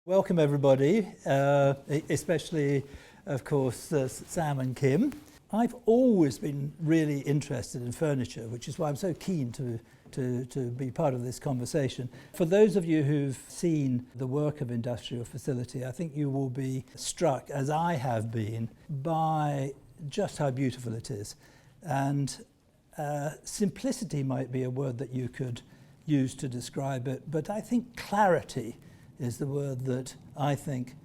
Welcome everybody, especially of course Sam and Kim. I've always been really interested in furniture, which is why I'm so keen to be part of this conversation. For those of you who've seen the work of Industrial Facility, I think you will be struck, as I have been, by just how beautiful it is. And simplicity might be a word that you could use to describe it, but I think clarity is the word that I think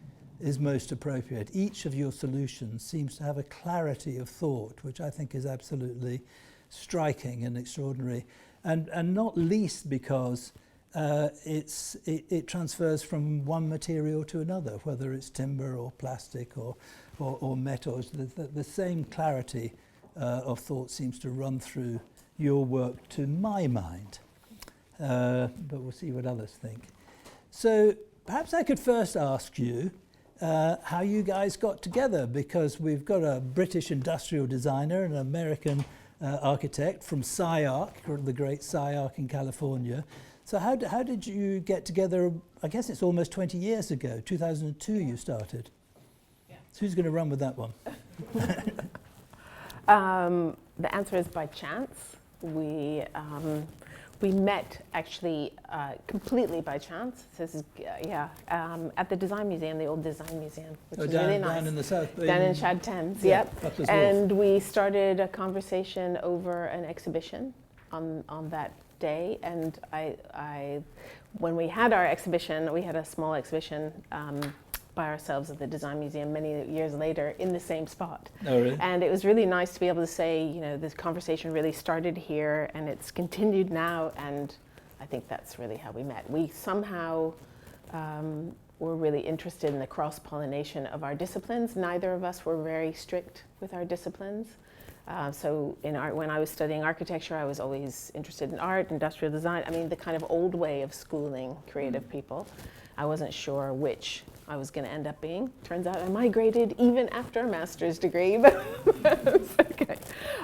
is most appropriate. Each of your solutions seems to have a clarity of thought, which I think is absolutely striking and extraordinary, and not least because it transfers from one material to another, whether it's timber or plastic or metals. The same clarity of thought seems to run through your work, to my mind, but we'll see what others think. So perhaps I could first ask you how you guys got together, because we've got a British industrial designer and an American architect from SciArc, the great SciArc in California. So how did you get together? I guess it's almost 20 years ago, 2002 you started. Yeah. So who's going to run with that one? The answer is by chance. We met actually completely by chance. So this is, at the Design Museum, the old Design Museum, which is really nice. Down in the south. Down in Shad Thames, yep. And we started a conversation over an exhibition on that day. And when we had our exhibition, we had a small exhibition by ourselves at the Design Museum many years later in the same spot. Oh, really? And it was really nice to be able to say, you know, this conversation really started here and it's continued now, and I think that's really how we met. We somehow were really interested in the cross-pollination of our disciplines. Neither of us were very strict with our disciplines. So in art, when I was studying architecture, I was always interested in art, industrial design, I mean the kind of old way of schooling creative people. I wasn't sure which I was going to end up being. Turns out I migrated even after a master's degree, but it's okay.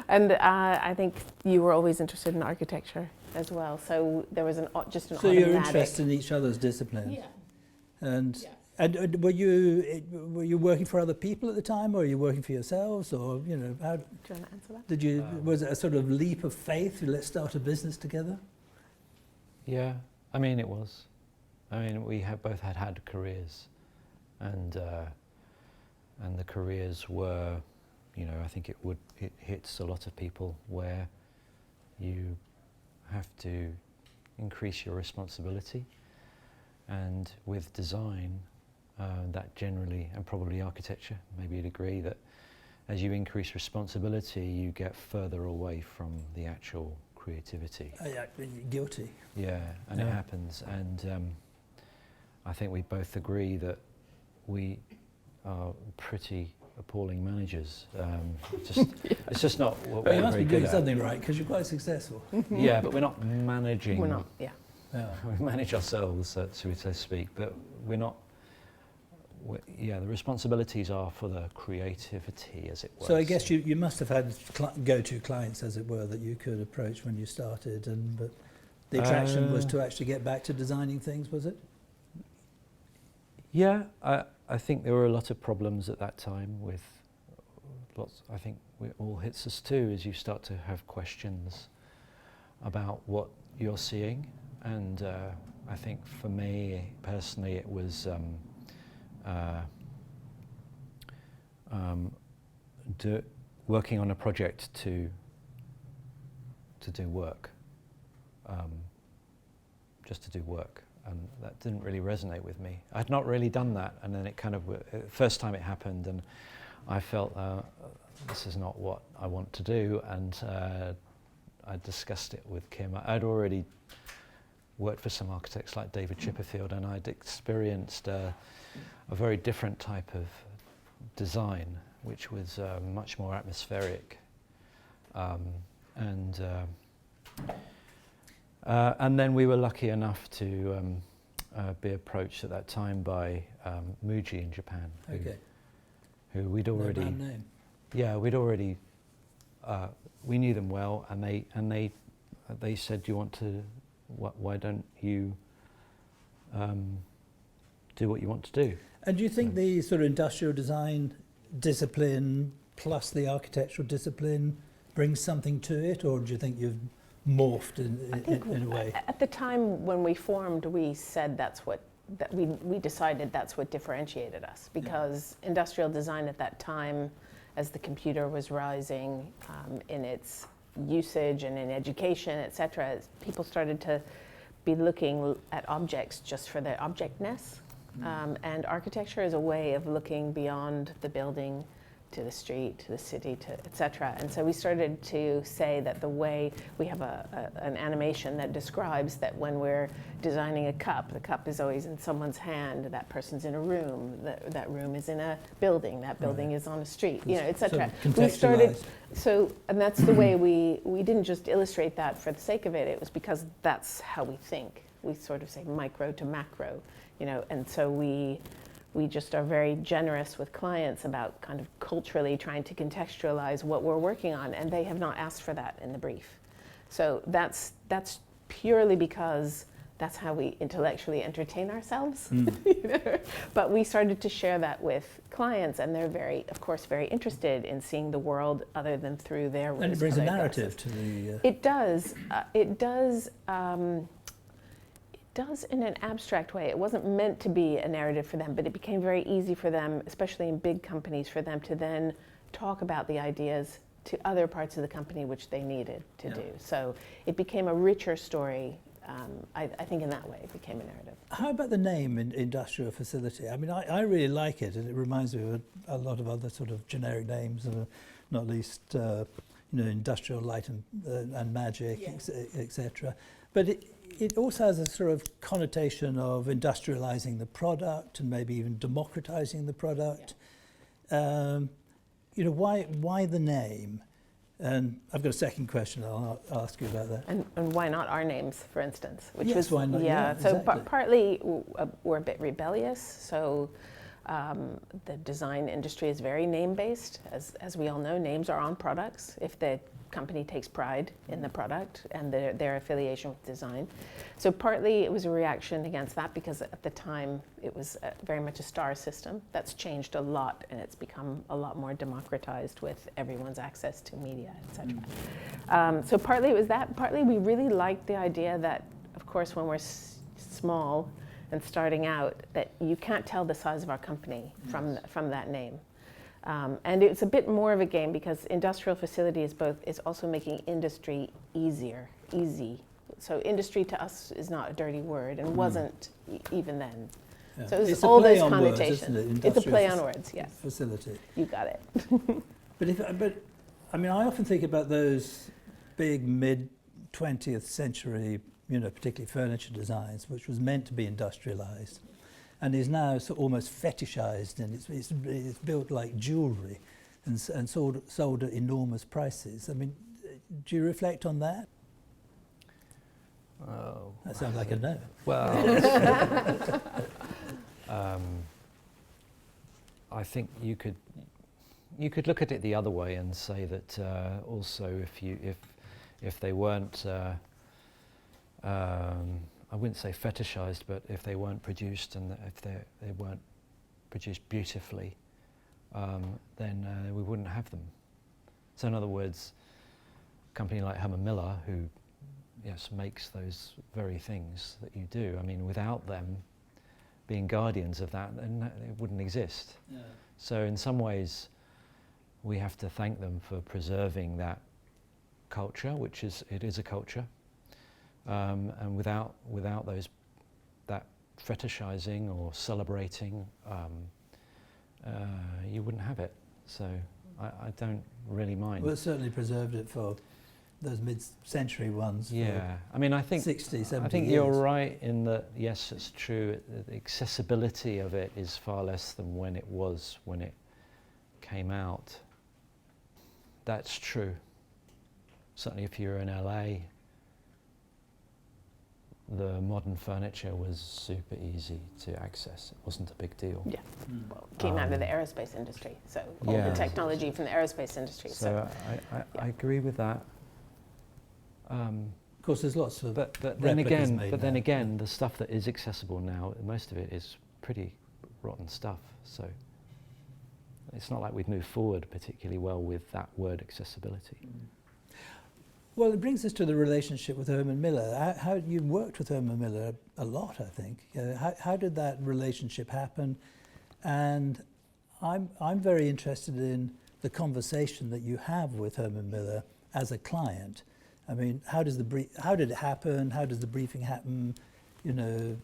And I think you were always interested in architecture as well, so there was just an So automatic. you're interested in each other's disciplines? Yeah. And, yeah. And were you working for other people at the time, or were you working for yourselves, or, you know, how? Do you want to answer that? Was it a sort of leap of faith, let's start a business together? Yeah, I mean it was. I mean, we both had careers, and the careers were, you know, I think it hits a lot of people where you have to increase your responsibility, and with design, that generally, and probably architecture, maybe you'd agree that as you increase responsibility, you get further away from the actual creativity. Yeah, guilty. Yeah, and it happens, and I think we both agree that we are pretty appalling managers. It's just not what we're very good at. You must be doing something right, because you're quite successful. Yeah, but we're not managing. We're not, yeah. We manage ourselves, so to speak, but we're not. The responsibilities are for the creativity, as it were. So I guess you must have had go-to clients, as it were, that you could approach when you started, but the attraction was to actually get back to designing things, was it? Yeah, I think there were a lot of problems at that time with lots. I think it all hits us too, as you start to have questions about what you're seeing, and I think for me personally it was working on a project to do work, just to do work. And that didn't really resonate with me. I'd not really done that, and then it kind of, first time it happened, and I felt this is not what I want to do, and I discussed it with Kim. I'd already worked for some architects like David Chipperfield, and I'd experienced a very different type of design, which was much more atmospheric, and then we were lucky enough to be approached at that time by Muji in Japan, who we'd already, name. Yeah, we'd already, we knew them well, and they said, "Do you want to? Why don't you do what you want to do. And do you think the sort of industrial design discipline plus the architectural discipline brings something to it, or do you think you've morphed in a way? At the time when we formed, we said we decided that's what differentiated us, because industrial design at that time, as the computer was rising in its usage and in education, etc., people started to be looking at objects just for their objectness. And architecture is a way of looking beyond the building to the street, to the city, to etc. And so we started to say that the way we have an animation that describes that when we're designing a cup, the cup is always in someone's hand, that person's in a room, that room is in a building, that building is on a street, etc. We started, and that's the way we didn't just illustrate that for the sake of it, it was because that's how we think. We sort of say micro to macro, and so we just are very generous with clients about kind of culturally trying to contextualize what we're working on, and they have not asked for that in the brief. So that's purely because that's how we intellectually entertain ourselves. But we started to share that with clients, and they're of course, very interested in seeing the world other than through their rose-colored And it brings a narrative glasses. to the... It does. It does in an abstract way. It wasn't meant to be a narrative for them, but it became very easy for them, especially in big companies, for them to then talk about the ideas to other parts of the company which they needed to do. So it became a richer story. I think in that way it became a narrative. How about the name industrial facility? I mean, I really like it, and it reminds me of a lot of other sort of generic names, not least industrial light and magic, etc. But it also has a sort of connotation of industrializing the product and maybe even democratizing the product. Why the name? And I've got a second question I'll ask you about that. And why not our names, for instance? Which was why not? Yeah, so exactly. Partly we're a bit rebellious. So the design industry is very name-based. As we all know, names are on products. If the company takes pride in the product and their affiliation with design. So partly it was a reaction against that, because at the time it was very much a star system. That's changed a lot, and it's become a lot more democratized with everyone's access to media, etc. So partly it was that. Partly we really liked the idea that, of course, when we're small and starting out, that you can't tell the size of our company from that name. And it's a bit more of a game, because industrial facility is also making industry easy. So industry to us is not a dirty word, and wasn't even then. Yeah. So it's all those connotations. connotations. It's a play on words, yes. Facility. You got it. But I mean, I often think about those big mid-20th century, particularly furniture designs, which was meant to be industrialized, and is now almost fetishized, and it's built like jewelry and sold at enormous prices. I mean, do you reflect on that? Oh, that sounds like a no. Well, I think you could look at it the other way and say that also if they weren't I wouldn't say fetishized, but if they weren't produced and if they weren't produced beautifully, then we wouldn't have them. So in other words, a company like Herman Miller, who makes those very things that you do, I mean, without them being guardians of that, then it wouldn't exist. Yeah. So in some ways, we have to thank them for preserving that culture, which it is a culture. And without that fetishizing or celebrating, you wouldn't have it. So I don't really mind. Well, it certainly preserved it for those mid-century ones. Yeah, I mean, I think 60, 70 I think years. you're right in that. Yes, it's true. The accessibility of it is far less than when it came out. That's true. Certainly, if you're in LA. The modern furniture was super easy to access. It wasn't a big deal. Yeah, well, it came out of the aerospace industry, so all the technology from the aerospace industry. So I agree with that. Of course, there's lots of but then again, the stuff that is accessible now, most of it is pretty rotten stuff. So it's not like we've moved forward particularly well with that word accessibility. Well, it brings us to the relationship with Herman Miller. How you worked with Herman Miller a lot, I think. How did that relationship happen? And I'm very interested in the conversation that you have with Herman Miller as a client. I mean, how did it happen? How does the briefing happen? You know,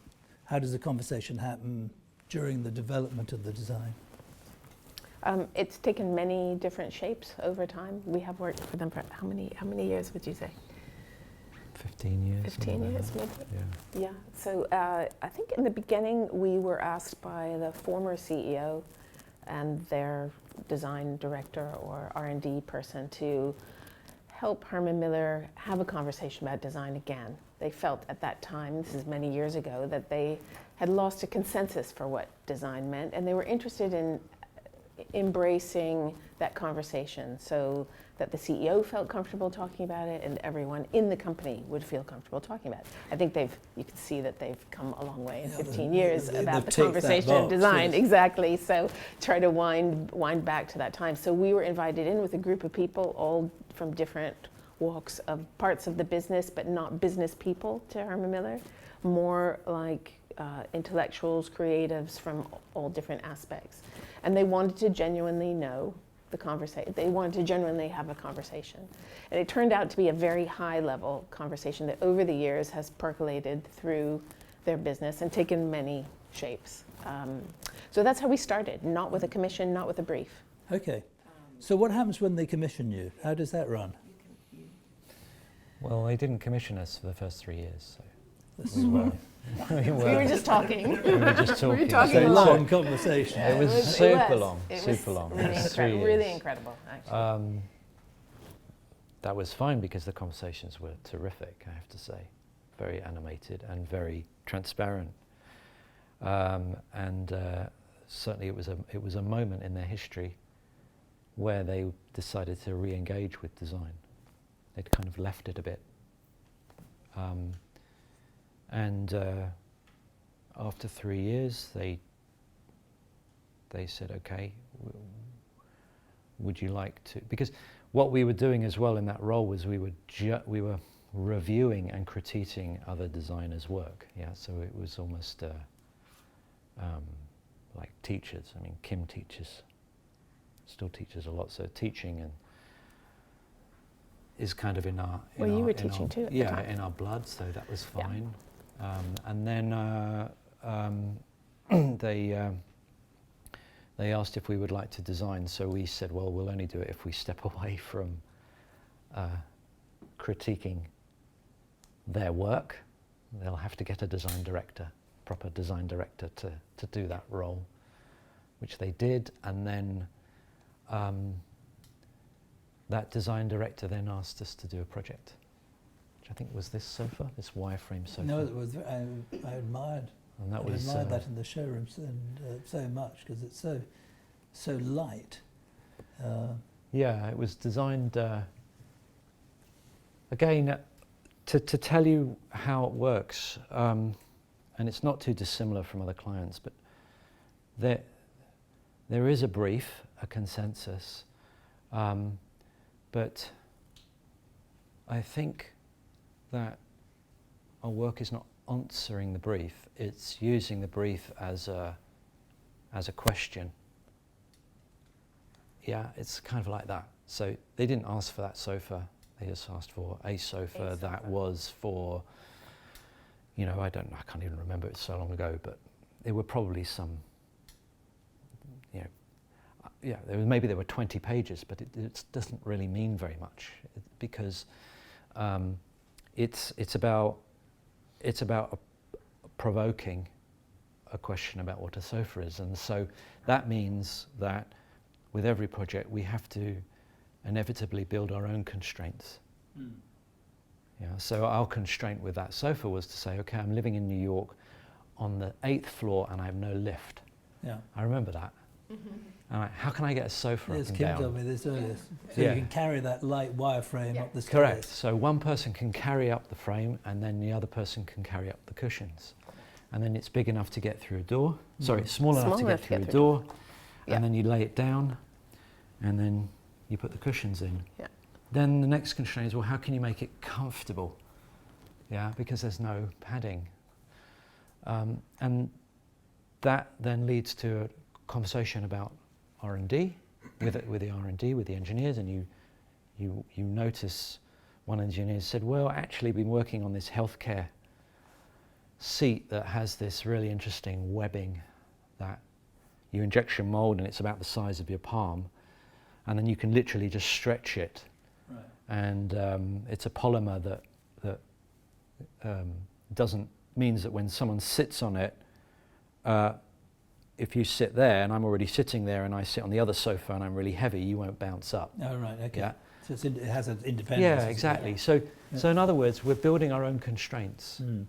how does the conversation happen during the development of the design? It's taken many different shapes over time. We have worked for them for how many years would you say? 15 years. 15 years, maybe? Yeah. Yeah. So I think in the beginning we were asked by the former CEO and their design director or R&D person to help Herman Miller have a conversation about design again. They felt at that time, this is many years ago, that they had lost a consensus for what design meant, and they were interested in embracing that conversation so that the CEO felt comfortable talking about it and everyone in the company would feel comfortable talking about it. I think you can see that they've come a long way in 15 years about the conversation of design. Yes. Exactly. So try to wind back to that time. So we were invited in with a group of people, all from different walks of parts of the business, but not business people to Herman Miller, more like intellectuals, creatives from all different aspects. And they wanted to genuinely know the conversation. They wanted to genuinely have a conversation. And it turned out to be a very high level conversation that over the years has percolated through their business and taken many shapes. So that's how we started, not with a commission, not with a brief. Okay. So what happens when they commission you? How does that run? Well, they didn't commission us for the first 3 years. So we were just talking. We were just talking. We were talking a a lot. long conversation. It was super long. Really, really incredible, actually. That was fine because the conversations were terrific, I have to say. Very animated and very transparent. Certainly it was a moment in their history where they decided to re-engage with design. They'd kind of left it a bit. After 3 years, they said, okay, would you like to, because what we were doing as well in that role was we were reviewing and critiquing other designers' work. Yeah, so it was almost like teachers. I mean, Kim still teaches a lot, so teaching and is kind of in our you were teaching too at the time. In our blood, so that was fine. Yeah. And then they asked if we would like to design, so we said, well, we'll only do it if we step away from critiquing their work. They'll have to get a design director, proper design director to do that role, which they did. And then that design director then asked us to do a project, which I think was this sofa, this wireframe sofa. No, it was. I admired. And that I admired that in the showrooms so much because it's so light. Yeah, it was designed again to tell you how it works, and it's not too dissimilar from other clients, but there is a brief, a consensus. But I think that our work is not answering the brief, it's using the brief as a question. Yeah, it's kind of like that. So they didn't ask for that sofa, they just asked for a sofa that was for, I can't even remember, it so long ago, but there were probably some, maybe there were 20 pages, but it doesn't really mean very much because it's about provoking a question about what a sofa is, and so that means that with every project we have to inevitably build our own constraints. Yeah, so our constraint with that sofa was to say, okay, I'm living in New York on the 8th floor and I have no lift. Yeah, I remember that. How can I get a sofa up and Kim down? told me this earlier. So you can carry that light wireframe up the stairs. Correct. So one person can carry up the frame and then the other person can carry up the cushions. and then it's big enough to get through a door. Sorry, it's small enough to get through a a door, Yeah. and then you lay it down, and then you put the cushions in. Yeah. Then the next constraint is, well, how can you make it comfortable? Yeah, because there's no padding. And that then leads to a conversation about R&D, with the R&D, with the engineers, and you notice one engineer said, well, actually been working on this healthcare seat that has this really interesting webbing that you injection mold, and it's about the size of your palm, and then you can literally just stretch it. Right. And it's a polymer that means that when someone sits on it, if you sit there and I'm already sitting there and I sit on the other sofa and I'm really heavy, you won't bounce up. Oh, right, okay. Yeah. So it has an independence. Yeah, exactly. So in other words, we're building our own constraints, and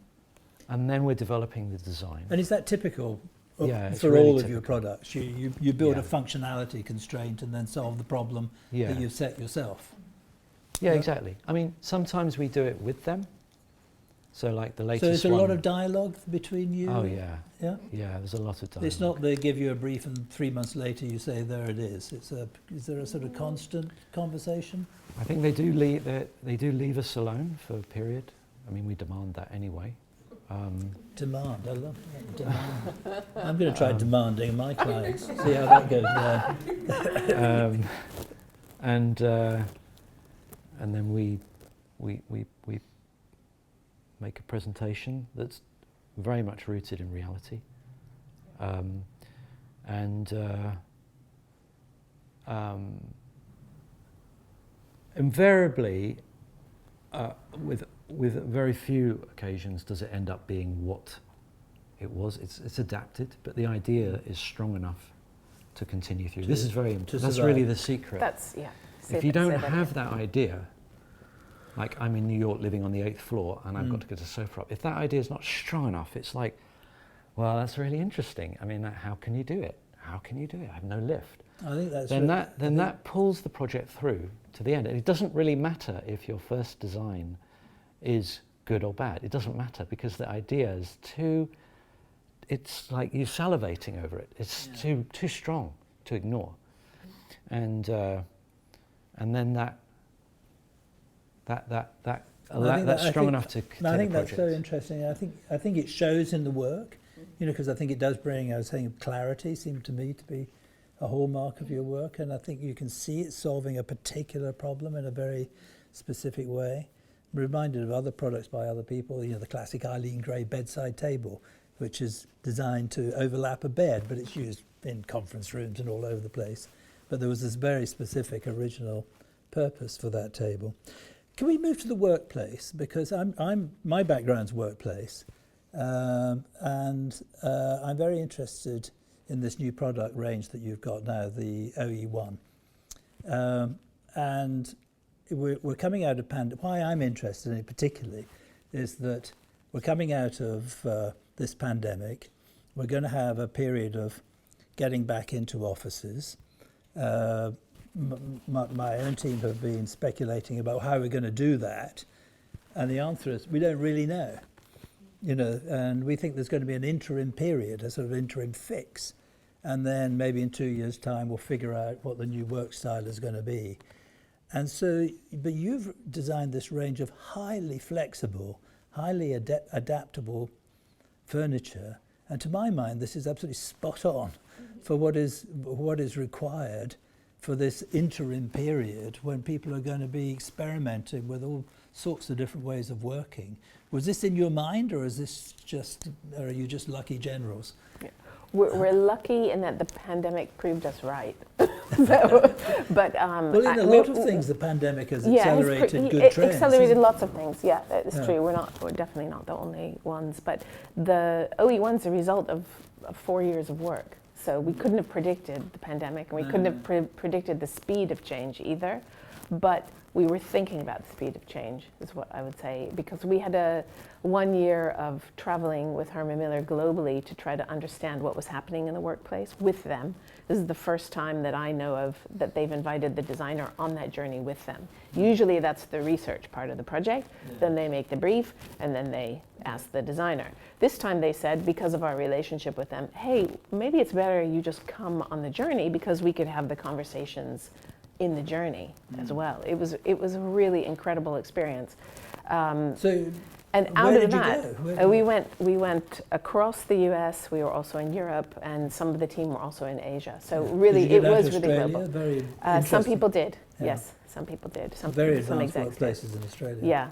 then we're developing the design. And is that typical It's for really all of your typical. products? You build Yeah. a functionality constraint and then solve the problem that you've set yourself. Yeah, Yeah. exactly. I mean, sometimes we do it with them. So like the latest So there's a one. lot of dialogue between you? Oh yeah. Yeah? Yeah, there's a lot of dialogue. It's not they give you a brief and 3 months later you say, there it is. Is there a sort of constant conversation? I think they do leave us alone for a period. I mean, we demand that anyway. Demand, I love that. Demand. I'm going to try demanding my clients, see how that goes down. And then we make a presentation that's very much rooted in reality. Invariably, with very few occasions does it end up being what it was. It's adapted, but the idea is strong enough to continue through. This is very important. That's really the secret. That's, yeah. If you don't have that idea, like I'm in New York living on the 8th floor and I've got to get a sofa up, if that idea is not strong enough, it's like, well, that's really interesting. I mean, how can you do it? How can you do it? I have no lift. I think that's That pulls the project through to the end. And it doesn't really matter if your first design is good or bad. It doesn't matter because the idea is it's like you're salivating over it. It's too strong to ignore. And then that's strong enough to take I think a that's project. so interesting. I think it shows in the work, because I think it does bring, I was saying, clarity seemed to me to be a hallmark of your work, and I think you can see it solving a particular problem in a very specific way. I'm reminded of other products by other people, the classic Eileen Gray bedside table, which is designed to overlap a bed, but it's used in conference rooms and all over the place. But there was this very specific original purpose for that table. Can we move to the workplace? Because my background's workplace, and I'm very interested in this new product range that you've got now, the OE1. And we're coming out of pandemic. Why I'm interested in it particularly is that we're coming out of this pandemic. We're going to have a period of getting back into offices. My own team have been speculating about how we're going to do that, and the answer is we don't really know. And we think there's going to be an interim period, a sort of interim fix, and then maybe in 2 years' time we'll figure out what the new work style is going to be. And so, but you've designed this range of highly flexible, highly adaptable furniture, and to my mind this is absolutely spot on for what is required for this interim period when people are going to be experimenting with all sorts of different ways of working. Was this in your mind, or is this are you just lucky generals? Yeah. We're lucky in that the pandemic proved us right. Well, in a lot of things, the pandemic has accelerated good trends. Accelerated lots of things. Yeah, it's true. We're definitely not the only ones. But the OE1's a result of 4 years of work. So we couldn't have predicted the pandemic, and we couldn't have predicted the speed of change either. But we were thinking about the speed of change, is what I would say, because we had 1 year of traveling with Herman Miller globally to try to understand what was happening in the workplace with them. This is the first time that I know of that they've invited the designer on that journey with them. Usually that's the research part of the project, then they make the brief, and then they ask the designer. This time they said, because of our relationship with them, hey, maybe it's better you just come on the journey because we could have the conversations in the journey as well. It was a really incredible experience. And out where of did you that, go? we went across the US. We were also in Europe, and some of the team were also in Asia. So really, Did you it go down was to really Australia? global. Very Some interesting. people did. Yeah. Yes, some people did. Some Very some advanced execs did. workplaces in Australia. Yeah.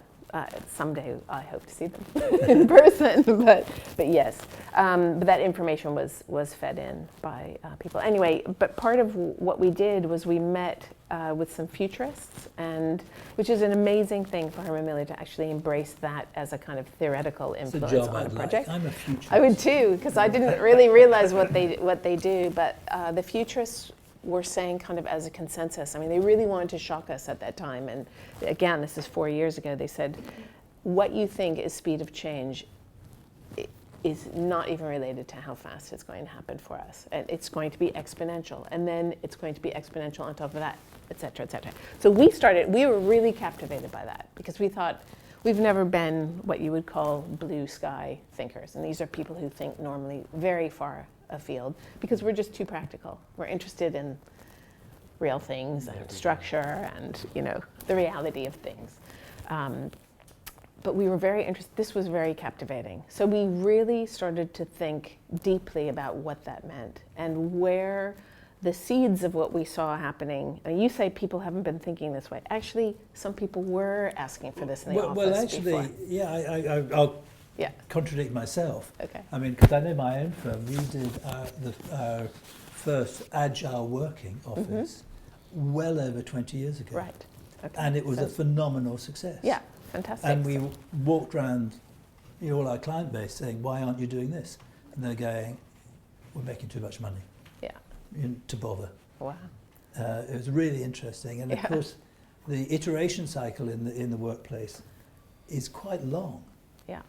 Someday I hope to see them in person, but yes. But that information was fed in by people. Anyway, but part of what we did was we met with some futurists, and which is an amazing thing for Herman Miller to actually embrace that as a kind of theoretical influence It's a job on a I'd project. like. I'm a futurist. I would too, because I didn't really realize what they do. But the futurists were saying, kind of as a consensus, I mean, they really wanted to shock us at that time. And again, this is 4 years ago. They said, what you think is speed of change is not even related to how fast it's going to happen for us. And it's going to be exponential, and then it's going to be exponential on top of that, et cetera, et cetera. So we were really captivated by that, because we thought, we've never been what you would call blue sky thinkers. And these are people who think normally very far afield, because we're just too practical. We're interested in real things and structure and, the reality of things. But we were very interested. This was very captivating. So we really started to think deeply about what that meant and where the seeds of what we saw happening. And you say people haven't been thinking this way. Actually, some people were asking for this in the office Well, actually, before. yeah, I'll Yeah. contradict myself. Okay. I mean, because I know my own firm, we did our first agile working office well over 20 years ago. Right. Okay. And it was a phenomenal success. Yeah. Fantastic. And we walked around all our client base saying, why aren't you doing this? And they're going, we're making too much money to bother. Wow. It was really interesting. And of course, the iteration cycle in the workplace is quite long. Yeah.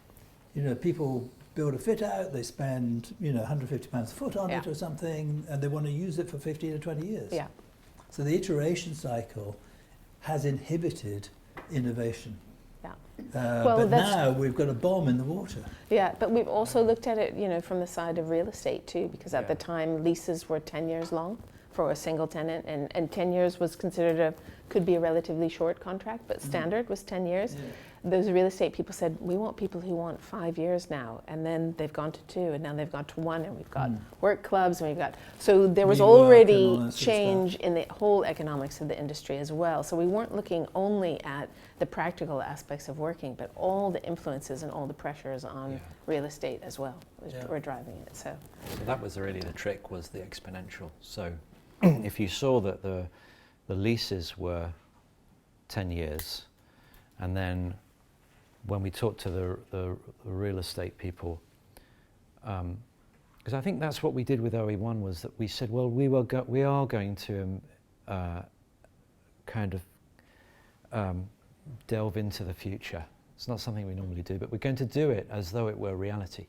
People build a fit out, they spend, £150 a foot on it or something, and they want to use it for 15 or 20 years. Yeah. So the iteration cycle has inhibited innovation. But now we've got a bomb in the water. Yeah, but we've also looked at it, from the side of real estate too, because at the time leases were 10 years long for a single tenant, and 10 years was considered could be a relatively short contract, but standard was 10 years. Yeah. Those real estate people said, we want people who want 5 years now, and then they've gone to 2, and now they've gone to 1, and we've got work clubs, and we've got, so there was already change in the whole economics of the industry as well. So we weren't looking only at the practical aspects of working, but all the influences and all the pressures on real estate as well were driving it. So that was really the trick, was the exponential. So if you saw that the leases were 10 years, and then when we talked to the real estate people, because I think that's what we did with OE1, was that we said, well, we are going to kind of delve into the future. It's not something we normally do, but we're going to do it as though it were reality.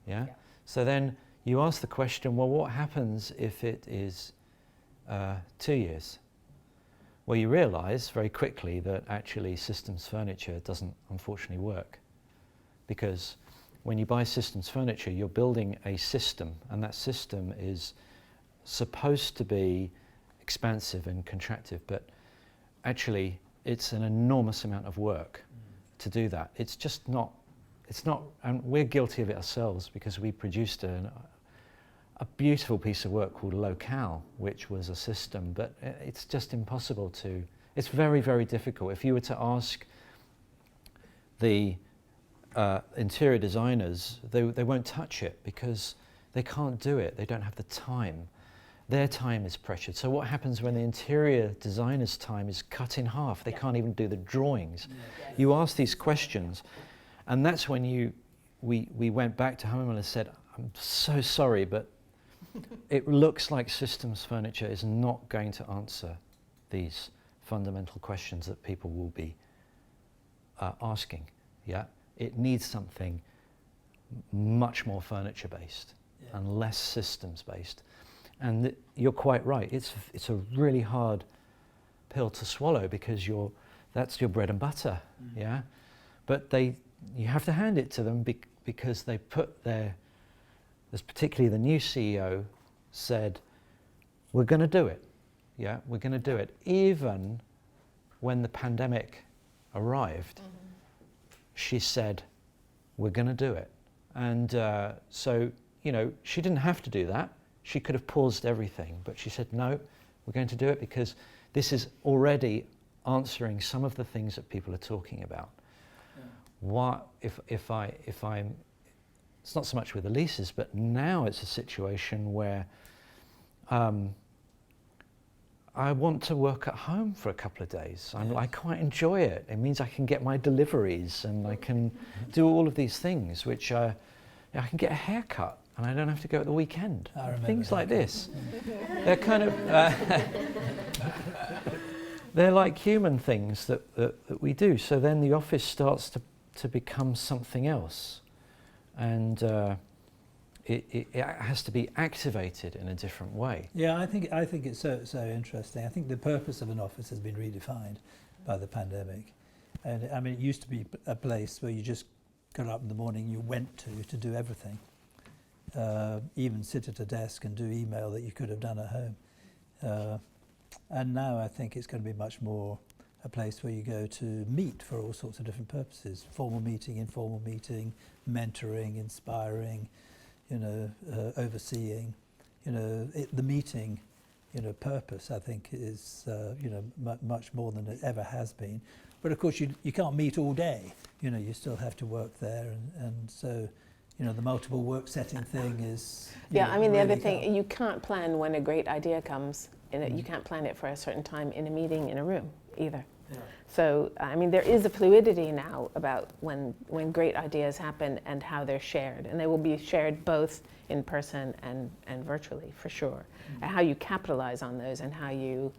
Yeah? So then you ask the question, well, what happens if it is 2 years? Well, you realise very quickly that actually systems furniture doesn't unfortunately work, because when you buy systems furniture, you're building a system, and that system is supposed to be expansive and contractive, but actually it's an enormous amount of work to do that. It's just not, and we're guilty of it ourselves, because we produced a beautiful piece of work called Locale, which was a system, but it's just impossible to, it's very, very difficult. If you were to ask the interior designers, they won't touch it because they can't do it. They don't have the time. Their time is pressured. So what happens when the interior designer's time is cut in half? They can't even do the drawings. You ask these questions, and that's when we went back to Herman Miller and said, I'm so sorry, but it looks like systems furniture is not going to answer these fundamental questions that people will be asking. Yeah, it needs something much more furniture-based and less systems-based. And you're quite right. It's a really hard pill to swallow because that's your bread and butter. Yeah, but you have to hand it to them because they put there's particularly the new CEO said, we're going to do it. Yeah, we're going to do it. Even when the pandemic arrived, she said, we're going to do it. And so, she didn't have to do that. She could have paused everything, but she said, no, we're going to do it because this is already answering some of the things that people are talking about. Yeah. What if I'm, it's not so much with the leases, but now it's a situation where I want to work at home for a couple of days. I quite enjoy it. It means I can get my deliveries and I can do all of these things, which I can get a haircut and I don't have to go at the weekend. Things like this. They're kind of, they're like human things that we do. So then the office starts to become something else. And it has to be activated in a different way. Yeah, I think it's so interesting. I think the purpose of an office has been redefined by the pandemic. And I mean, it used to be a place where you just got up in the morning, you went to do everything. Even sit at a desk and do email that you could have done at home. And now I think it's going to be much more a place where you go to meet for all sorts of different purposes. Formal meeting, informal meeting, mentoring, inspiring, overseeing. The meeting, purpose I think is, much more than it ever has been. But of course you can't meet all day. You still have to work there, and so the multiple work setting thing is. Yeah, I mean the other thing, you can't plan when a great idea comes. You can't plan it for a certain time in a meeting in a room either. Yeah. So I mean there is a fluidity now about when great ideas happen and how they're shared, and they will be shared both in person and virtually for sure. And how you capitalize on those and how you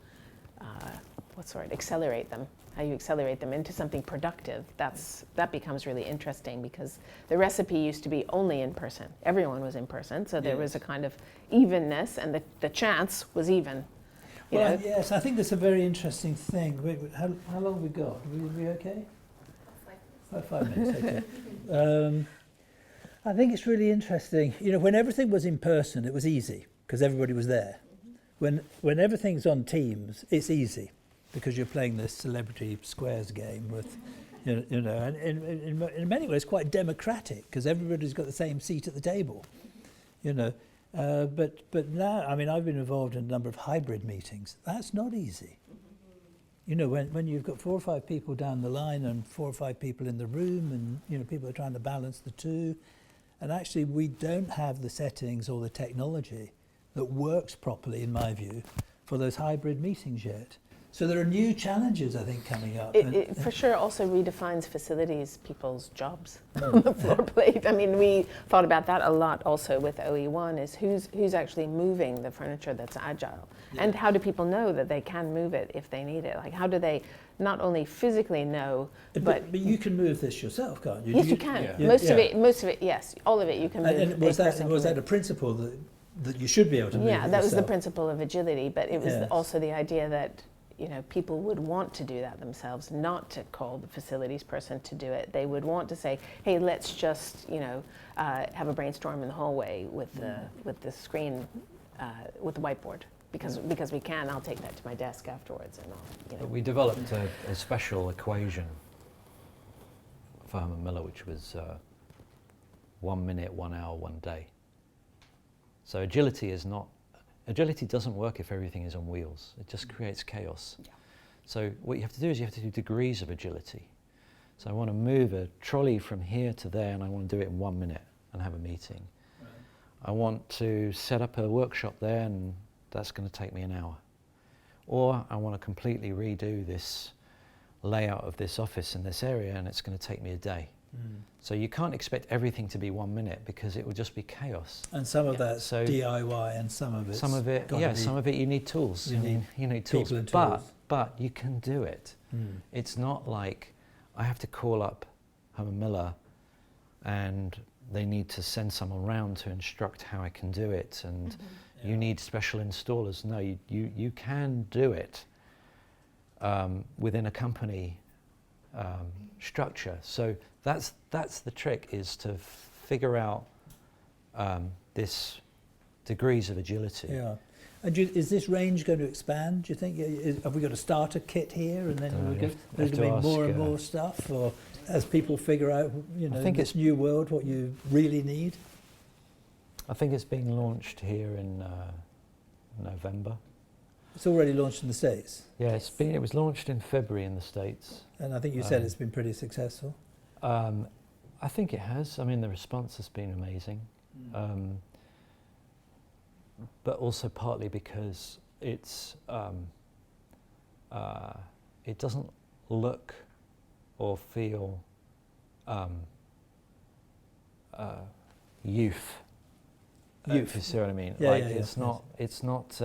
accelerate them. How you accelerate them into something productive, that becomes really interesting because the recipe used to be only in person. Everyone was in person, so there was a kind of evenness, and the chance was even. Well, yes, I think that's a very interesting thing. Wait, how long have we got? Are we okay? 5 minutes, okay. I think it's really interesting. When everything was in person, it was easy because everybody was there. When everything's on Teams, it's easy because you're playing this celebrity squares game with, and in many ways quite democratic because everybody's got the same seat at the table, But now, I mean, I've been involved in a number of hybrid meetings. That's not easy. When you've got 4 or 5 people down the line and 4 or 5 people in the room, and people are trying to balance the two, and actually we don't have the settings or the technology that works properly, in my view, for those hybrid meetings yet. So there are new challenges, I think, coming up. It for sure also redefines facilities people's jobs on the floor plate. I mean, we thought about that a lot also with OE1, is who's actually moving the furniture that's agile? Yeah. And how do people know that they can move it if they need it? Like, how do they not only physically know, but you can move this yourself, can't you? Yes, you can. Yeah. Most of it, yes. All of it you can move. And was that a principle that you should be able to move? Yeah, that was the principle of agility, but it was also the idea that people would want to do that themselves, not to call the facilities person to do it. They would want to say, hey, let's just, have a brainstorm in the hallway with the screen, with the whiteboard. Because we can, I'll take that to my desk afterwards and all. But we developed a special equation for Herman Miller, which was 1 minute, 1 hour, 1 day. So agility doesn't work if everything is on wheels. It just creates chaos. Yeah. So what you have to do is you have to do degrees of agility. So I want to move a trolley from here to there, and I want to do it in 1 minute and have a meeting. Right. I want to set up a workshop there, and that's going to take me an hour. Or I want to completely redo this layout of this office in this area, and it's going to take me a day. So you can't expect everything to be 1 minute because it will just be chaos. And some of that's DIY, and some of it. Some of it you need tools. You need tools. but you can do it. It's not like I have to call up Herman Miller and they need to send someone around to instruct how I can do it, and you need special installers. No, you can do it within a company structure. So that's the trick, is to figure out this degrees of agility. Yeah. And is this range going to expand, do you think? Have we got a starter kit here, and then there's going to be more and more stuff? Or as people figure out, you know, in this new world, what you really need? I think it's being launched here in November. It's already launched in the States? Yeah, it was launched in February in the States. And I think you said it's been pretty successful? I think it has. I mean, the response has been amazing. But also partly because it's it doesn't look or feel youth. If you see what I mean. Yeah, like yeah, it's not. It's not.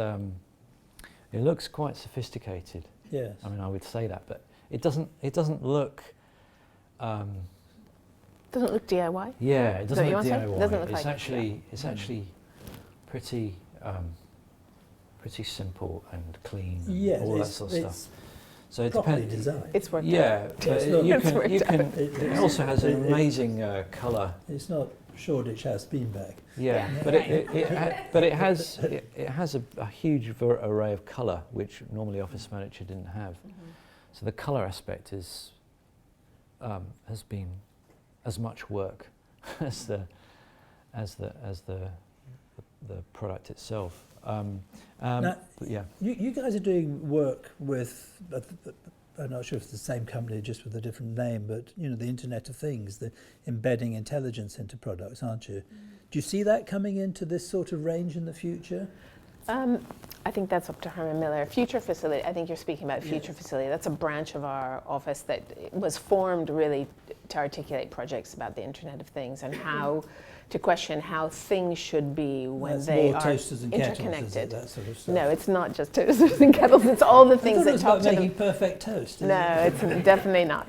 It looks quite sophisticated. Yes. I mean, I would say that, but it doesn't. It doesn't look. Doesn't look DIY? Yeah, it doesn't look DIY. It doesn't look it's like actually it's actually pretty pretty simple and clean. Yes, all that sort of stuff. So it properly depends. designed. It's worked out. Yeah, but you can. It also has an it- amazing colour. It's not Shoreditch House beanbag. Yeah, Yeah. but it has a huge array of colour, which normally office furniture didn't have. So the colour aspect is has been as much work as the product itself. Now, yeah. You guys are doing work with, I'm not sure if it's the same company, just with a different name, but you know, the Internet of Things, the embedding intelligence into products, aren't you? Do you see that coming into this sort of range in the future? I think that's up to Herman Miller. Future Facility, I think you're speaking about Future Facility. That's a branch of our office that was formed really to articulate projects about the Internet of Things and how to question how things should be when That's they more are toasters and kettles, interconnected. is it, that sort of stuff? No, it's not just toasters and kettles. It's all the things that talk about to making them. perfect toast. No, it's definitely not.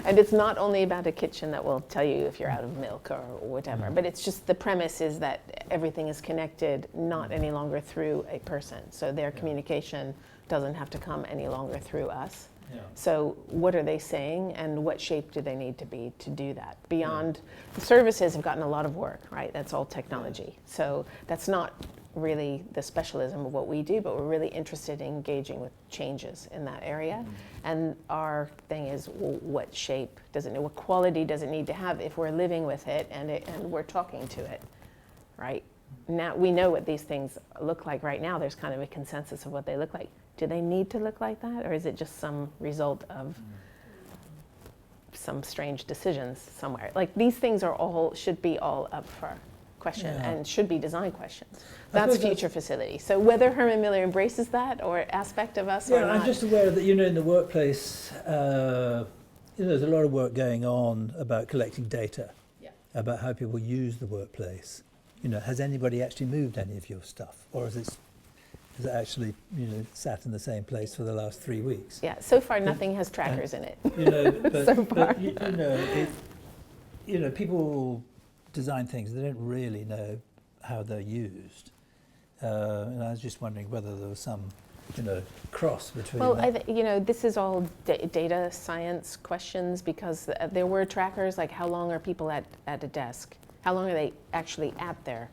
And it's not only about a kitchen that will tell you if you're out of milk or whatever, but it's just the premise is that everything is connected, not any longer through a person. So their communication doesn't have to come any longer through us. Yeah. So what are they saying, and what shape do they need to be to do that? Beyond, the services have gotten a lot of work, right? That's all technology. So that's not really the specialism of what we do, but we're really interested in engaging with changes in that area. And our thing is, well, what shape does it need, what quality does it need to have if we're living with it and we're talking to it, right? Now we know what these things look like right now. There's kind of a consensus of what they look like. Do they need to look like that, or is it just some result of some strange decisions somewhere? Like, these things are all, should be all up for question and should be design questions. That's Future Facility. So whether Herman Miller embraces that or aspect of us or not. I'm just aware that, you know, in the workplace, you know, there's a lot of work going on about collecting data, about how people use the workplace. You know, has anybody actually moved any of your stuff, or is it actually, you know, sat in the same place for the last 3 weeks? Yeah, so far nothing has trackers in it. You know, but, So far. but you know, people design things, they don't really know how they're used. And I was just wondering whether there was some, you know, cross between Well, that. you know, this is all data science questions, because there were trackers, like how long are people at a desk? How long are they actually at their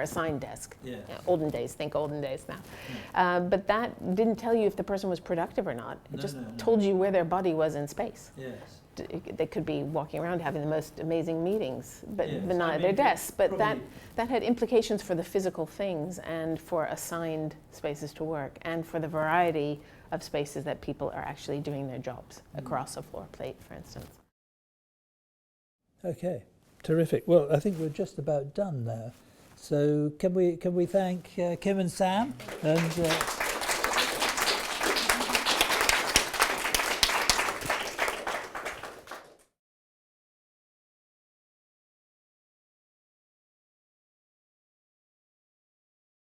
assigned desk? Yeah. Olden days, think olden days now. But that didn't tell you if the person was productive or not. It just told you where their body was in space. Yes. They could be walking around having the most amazing meetings, but Yes. not at their desks. But that probably had implications for the physical things and for assigned spaces to work and for the variety of spaces that people are actually doing their jobs across a floor plate, for instance. Okay, terrific. Well, I think we're just about done now. So can we thank Kim and Sam and